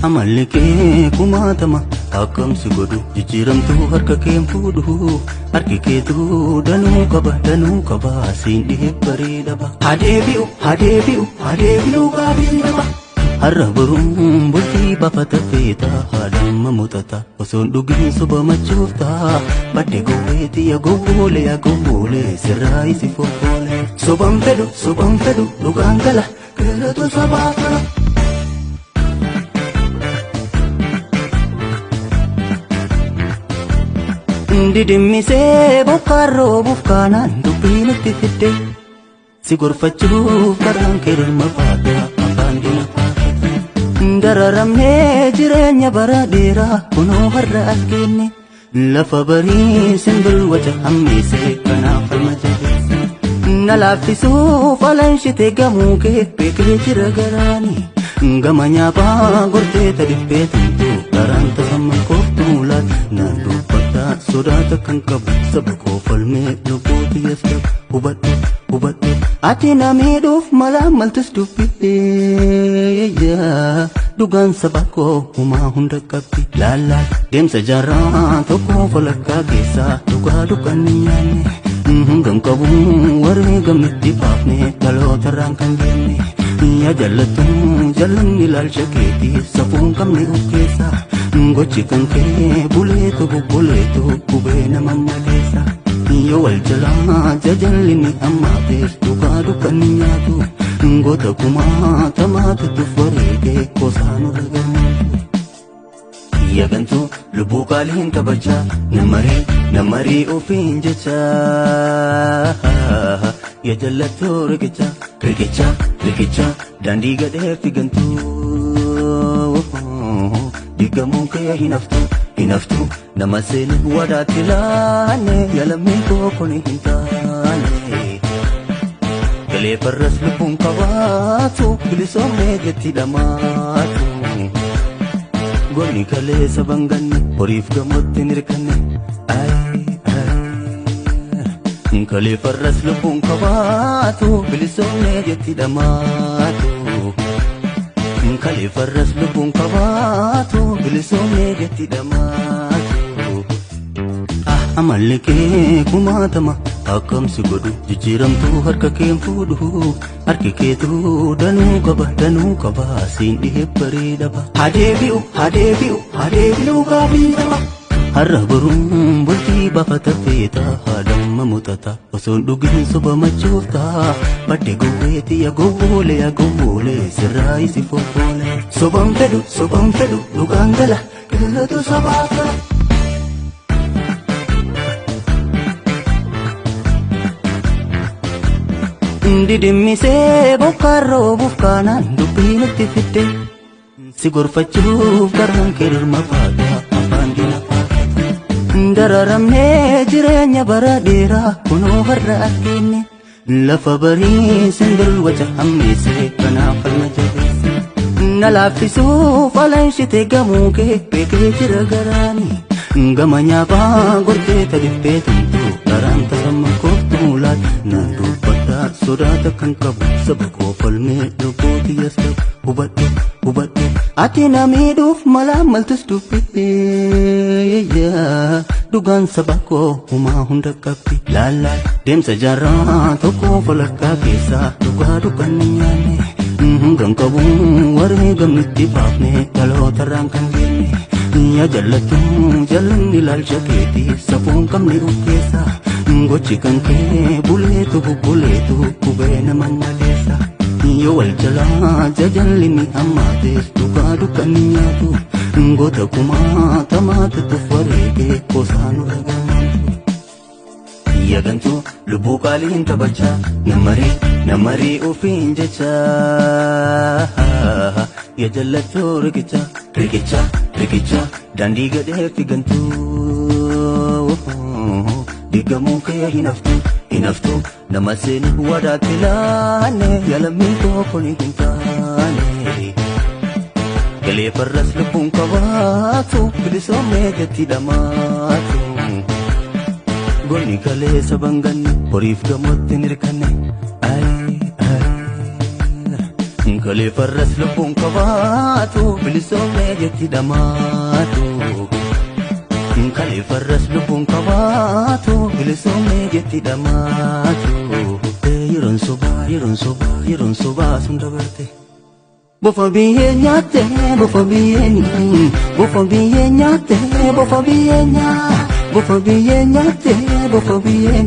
Amalike kumatama akam sigodu jijiram tu harka kem fudu harki ke tu danu kaba sindi barida ba hadebiu kabida ba harra burum bulti bafata feta hadam mamutata oson dugin suba machufta badde goweti ya gowole sirai sifofole subam fedu lugangala kerato sabata Didimmise bukaro bukanan dupinatti fidde si gorfachuuf karaan keeruma faata afaan dina dararamne jireenya bara dheeraa kunoo har'a as geenye lafa barii simbirwata hammeesse kanaaf falma jabeesse na laaffisuuf alanshite gamuu kee beekee jira garaani gama nyaaphaa gortee tadibbee tumtu karaan tasamman kooftuu laat naan dubbata sodaata kan qabu saba koo falmee lubbuuti yasdab hubadhu ati na miidhuuf malaa maltus dubbee dhugaan saba koo humaa hunda qabdi laalaal deemsa jaarraa tokko falakkaa keessaa dhugaa dhugaan ni nyaanne gamqabu warree gamnitti baafne dhalootarraan kan genne ya jallatu jallanni ilaalcha keetii safuun qabne of keessaa gochi kan kee buleetu gubee nama maleessa yoo wal jalaa jajallini ammaafees dhugaa dukkanni nyaatu goota kumaa tamaatatuuf wareegee koosaanurra gammatu yagantu lubbuu qaaliin kabajaa namarii ofiin jechaa ya jallatu rikicha daandii gadhee figantuu digamuun kee hinaftu nama seeni wadaatti laanne yalammii kookoni hin taane galee farras lubbuun qabaatu bilisoomnee jetti dhamaatu gonni kalee saban ganne horiif gamootti nirkanne kalee farras lubbuun qabaatu bilisoomnee jetti dhamaatu kalee farras lubbuun qabaatu bilisoomnee jetti dhamaatu Amalike kumatama akam sigodu jijiramtu harka keem fudu harki keetu danuu qaba sindi barida ba hadebiu kabida ba harra burum bulti bafata feta hadam mamutata oson dugin suba machufta badde goweti ya gowole sirai sifofole subam fedu lugangala kerato sabata Didimmise bukaro bukanan dupinatti fidde si gorfachuuf karaan keeruma faata afaan dina dararamne jireenya bara dheeraa kunoo har'a as geenye lafa barii simbirwata hammeesse kanaaf falma jabeesse na laaffisuuf alanshite gamuu kee beekee jira garaani gama nyaaphaa gortee tadibbee tumtu karaan tasamman kooftuu laat naan dubbata sodaata kan qabu saba koo falmee lubbuuti yasdab hubadhu ati na miidhuuf malaa maltus dubbee dhugaan saba koo humaa hunda qabdi laalaal deemsa jaarraa tokko falakkaa keessaa dhugaa dhugaan ni nyaanne gamqabu warree gamnitti baafne dhalootarraan kan genne ya jallatu jallanni ilaalcha keetii safuun qabne of keessaa gochi kan kee buleetu gubee nama maleessa yoo wal jalaa jajallini hammaatees dhugaa dukkanni nyaatu goota kumaa tamaatatuuf wareegee koosaanurra gammatu yagantu lubbuu qaaliin kabajaa namarii ofiin jechaa ya jallatu rikicha daandii gadhee figantuu digamuun kee hinaftu nama seeni wadaatti laanne yalammii kookoni hin taane galee farras lubbuun qabaatu bilisoomnee jetti dhamaatu gonni kalee saban ganne horiif gamootti nirkanne Kalefarras lubbuun qabaatu bilisoomee jetti dhamaatu. Kalefarras lubbuun qabaatu bilisoomee jetti dhamaatu. Yeroon sobaa sun dabarte. Bofa biyyee nyaatte bofa biyyee nyaatte bofa biyyee nyaatte bofa biyyee